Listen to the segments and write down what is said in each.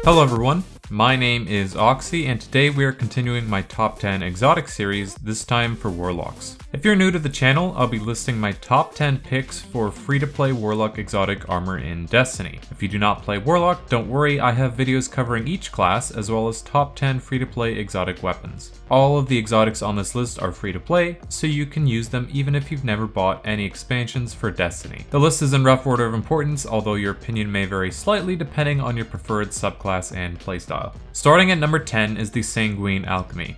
Hello everyone, my name is Oxy and today we are continuing my top 10 exotic series, this time for Warlocks. If you're new to the channel, I'll be listing my top 10 picks for free-to-play Warlock exotic armor in Destiny. If you do not play Warlock, don't worry, I have videos covering each class as well as top 10 free-to-play exotic weapons. All of the exotics on this list are free-to-play, so you can use them even if you've never bought any expansions for Destiny. The list is in rough order of importance, although your opinion may vary slightly depending on your preferred subclass and playstyle. Starting at number 10 is the SANGUINE ALCHEMY.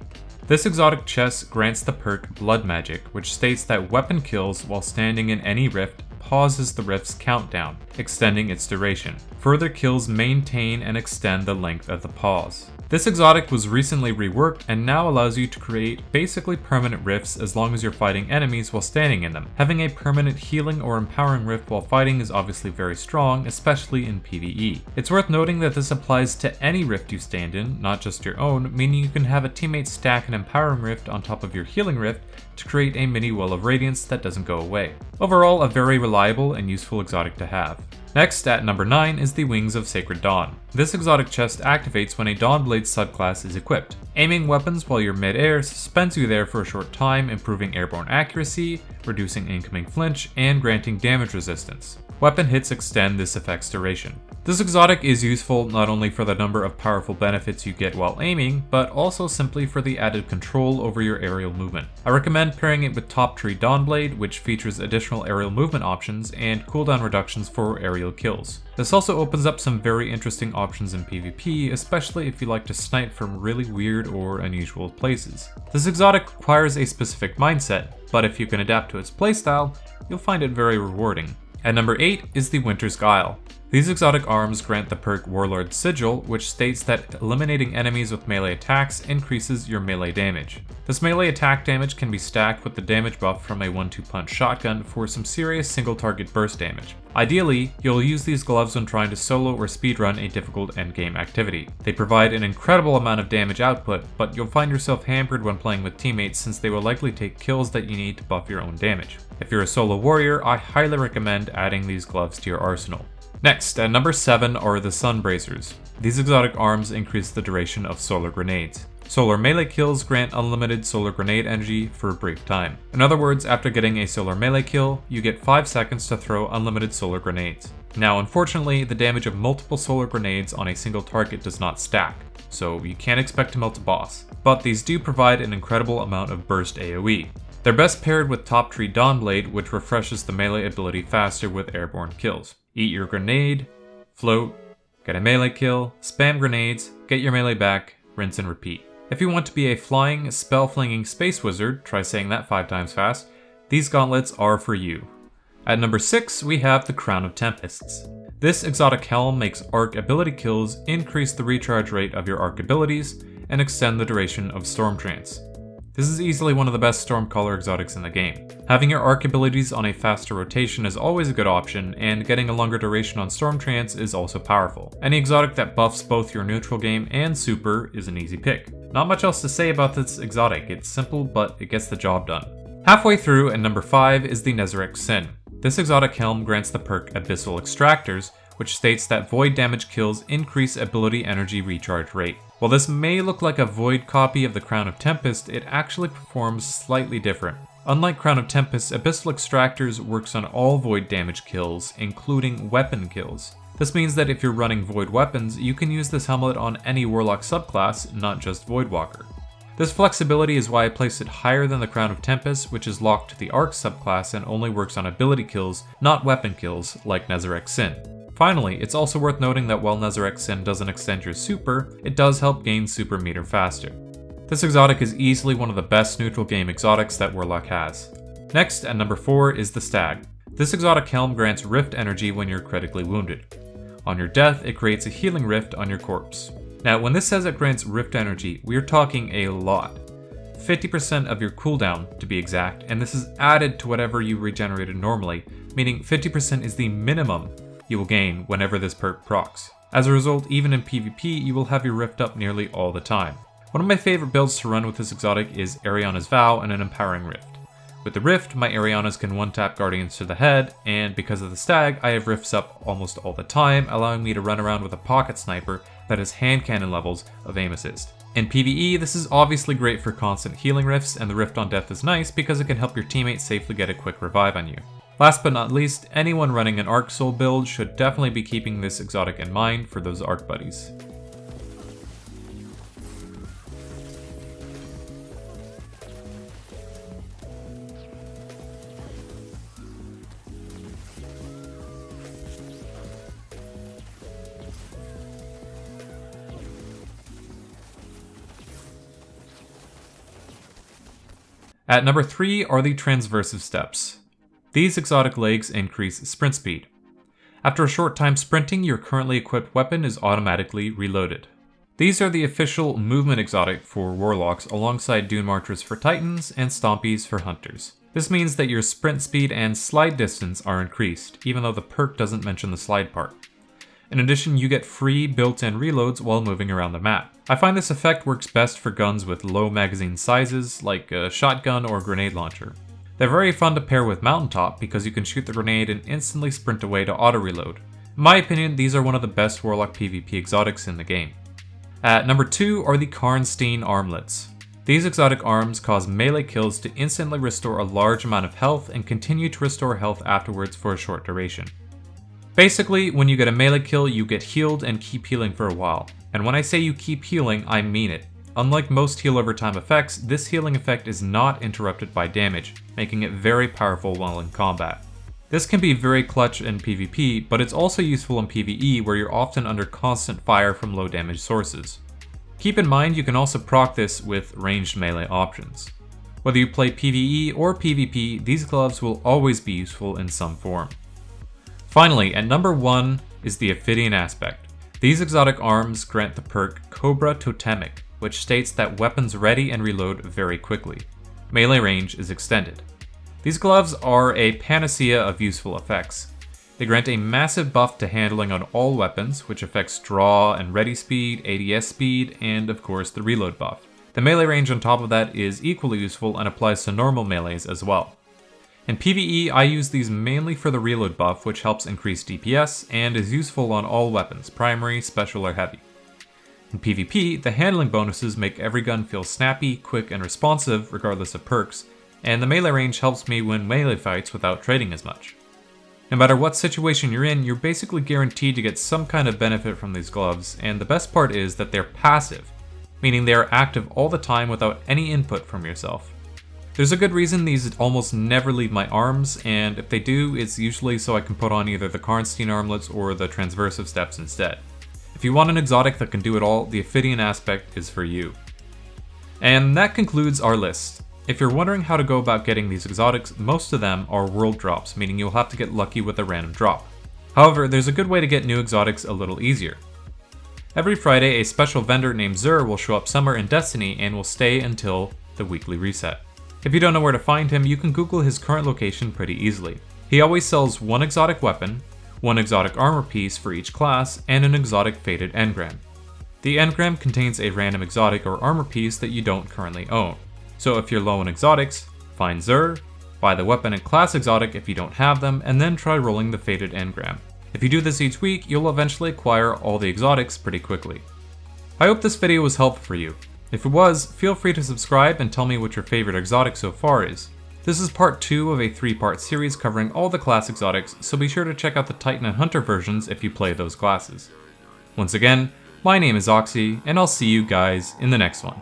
This exotic chest grants the perk Blood Magic, which states that weapon kills while standing in any rift pauses the rift's countdown, extending its duration. Further kills maintain and extend the length of the pause. This exotic was recently reworked and now allows you to create basically permanent rifts as long as you're fighting enemies while standing in them. Having a permanent healing or empowering rift while fighting is obviously very strong, especially in PvE. It's worth noting that this applies to any rift you stand in, not just your own, meaning you can have a teammate stack an empowering rift on top of your healing rift to create a mini well of radiance that doesn't go away. Overall, a very reliable and useful exotic to have. Next, at number 9 is the Wings of Sacred Dawn. This exotic chest activates when a Dawnblade subclass is equipped. Aiming weapons while you're mid-air suspends you there for a short time, improving airborne accuracy, reducing incoming flinch, and granting damage resistance. Weapon hits extend this effect's duration. This exotic is useful not only for the number of powerful benefits you get while aiming, but also simply for the added control over your aerial movement. I recommend pairing it with Top Tree Dawnblade, which features additional aerial movement options and cooldown reductions for aerial kills. This also opens up some very interesting options in PvP, especially if you like to snipe from really weird or unusual places. This exotic requires a specific mindset, but if you can adapt to its playstyle, you'll find it very rewarding. At number 8 is the Winter's Guile. These exotic arms grant the perk Warlord's Sigil, which states that eliminating enemies with melee attacks increases your melee damage. This melee attack damage can be stacked with the damage buff from a 1-2 punch shotgun for some serious single target burst damage. Ideally, you'll use these gloves when trying to solo or speedrun a difficult endgame activity. They provide an incredible amount of damage output, but you'll find yourself hampered when playing with teammates since they will likely take kills that you need to buff your own damage. If you're a solo warrior, I highly recommend adding these gloves to your arsenal. Next, at number 7 are the SUNBRACERS. These exotic arms increase the duration of solar grenades. Solar melee kills grant unlimited solar grenade energy for a brief time. In other words, after getting a solar melee kill, you get 5 seconds to throw unlimited solar grenades. Now, unfortunately, the damage of multiple solar grenades on a single target does not stack, so you can't expect to melt a boss. But these do provide an incredible amount of burst AoE. They're best paired with Top Tree Dawnblade, which refreshes the melee ability faster with airborne kills. Eat your grenade, float, get a melee kill, spam grenades, get your melee back, rinse and repeat. If you want to be a flying, spell-flinging space wizard, try saying that 5 times fast, these gauntlets are for you. At number 6, we have the Crown of Tempests. This exotic helm makes arc ability kills increase the recharge rate of your arc abilities and extend the duration of Storm Trance. This is easily one of the best Stormcaller exotics in the game. Having your arc abilities on a faster rotation is always a good option, and getting a longer duration on Storm Trance is also powerful. Any exotic that buffs both your neutral game and super is an easy pick. Not much else to say about this exotic, it's simple but it gets the job done. Halfway through, at number 5 is the NEZAREC'S. This exotic helm grants the perk Abyssal Extractors, which states that void damage kills increase ability energy recharge rate. While this may look like a void copy of the Crown of Tempest, it actually performs slightly different. Unlike Crown of Tempest, Abyssal Extractors works on all void damage kills, including weapon kills. This means that if you're running void weapons, you can use this helmet on any Warlock subclass, not just Voidwalker. This flexibility is why I placed it higher than the Crown of Tempest, which is locked to the Arc subclass and only works on ability kills, not weapon kills, like NEZAREC'S. Finally, it's also worth noting that while NEZAREC'S doesn't extend your super, it does help gain super meter faster. This exotic is easily one of the best neutral game exotics that Warlock has. Next, at number 4 is the STAG. This exotic helm grants rift energy when you're critically wounded. On your death, it creates a healing rift on your corpse. Now, when this says it grants rift energy, we are talking a lot. 50% of your cooldown, to be exact, and this is added to whatever you regenerated normally, meaning 50% is the minimum you will gain whenever this perk procs. As a result, even in PvP, you will have your rift up nearly all the time. One of my favorite builds to run with this exotic is Ariana's Vow and an empowering rift. With the Rift, my Arianas can one-tap Guardians to the head, and because of the Stag, I have Rifts up almost all the time, allowing me to run around with a pocket sniper that has hand cannon levels of aim assist. In PvE, this is obviously great for constant healing Rifts, and the Rift on Death is nice because it can help your teammates safely get a quick revive on you. Last but not least, anyone running an Arc Soul build should definitely be keeping this exotic in mind for those Arc buddies. At number 3 are the Transversive steps. These exotic legs increase sprint speed. After a short time sprinting, your currently equipped weapon is automatically reloaded. These are the official movement exotic for Warlocks alongside Dune Marchers for Titans and Stompies for Hunters. This means that your sprint speed and slide distance are increased, even though the perk doesn't mention the slide part. In addition, you get free built-in reloads while moving around the map. I find this effect works best for guns with low magazine sizes, like a shotgun or grenade launcher. They're very fun to pair with Mountaintop because you can shoot the grenade and instantly sprint away to auto-reload. In my opinion, these are one of the best Warlock PvP exotics in the game. At number 2 are the KARNSTEIN armlets. These exotic arms cause melee kills to instantly restore a large amount of health and continue to restore health afterwards for a short duration. Basically, when you get a melee kill, you get healed and keep healing for a while. And when I say you keep healing, I mean it. Unlike most heal over time effects, this healing effect is not interrupted by damage, making it very powerful while in combat. This can be very clutch in PvP, but it's also useful in PvE where you're often under constant fire from low damage sources. Keep in mind you can also proc this with ranged melee options. Whether you play PvE or PvP, these gloves will always be useful in some form. Finally, at number 1 is the Ophidian aspect. These exotic arms grant the perk Cobra Totemic, which states that weapons ready and reload very quickly. Melee range is extended. These gloves are a panacea of useful effects. They grant a massive buff to handling on all weapons, which affects draw and ready speed, ADS speed, and of course the reload buff. The melee range on top of that is equally useful and applies to normal melees as well. In PvE, I use these mainly for the reload buff, which helps increase DPS and is useful on all weapons, primary, special, or heavy. In PvP, the handling bonuses make every gun feel snappy, quick, and responsive regardless of perks, and the melee range helps me win melee fights without trading as much. No matter what situation you're in, you're basically guaranteed to get some kind of benefit from these gloves, and the best part is that they're passive, meaning they are active all the time without any input from yourself. There's a good reason these almost never leave my arms, and if they do, it's usually so I can put on either the KARNSTEIN armlets or the Transversive steps instead. If you want an exotic that can do it all, the Ophidian aspect is for you. And that concludes our list. If you're wondering how to go about getting these exotics, most of them are world drops, meaning you'll have to get lucky with a random drop. However, there's a good way to get new exotics a little easier. Every Friday, a special vendor named Zur will show up somewhere in Destiny and will stay until the weekly reset. If you don't know where to find him, you can Google his current location pretty easily. He always sells one exotic weapon, one exotic armor piece for each class, and an exotic faded engram. The engram contains a random exotic or armor piece that you don't currently own. So if you're low on exotics, find Zur, buy the weapon and class exotic if you don't have them, and then try rolling the faded engram. If you do this each week, you'll eventually acquire all the exotics pretty quickly. I hope this video was helpful for you. If it was, feel free to subscribe and tell me what your favorite exotic so far is. This is part 2 of a 3-part series covering all the class exotics, so be sure to check out the Titan and Hunter versions if you play those classes. Once again, my name is Oxy, and I'll see you guys in the next one.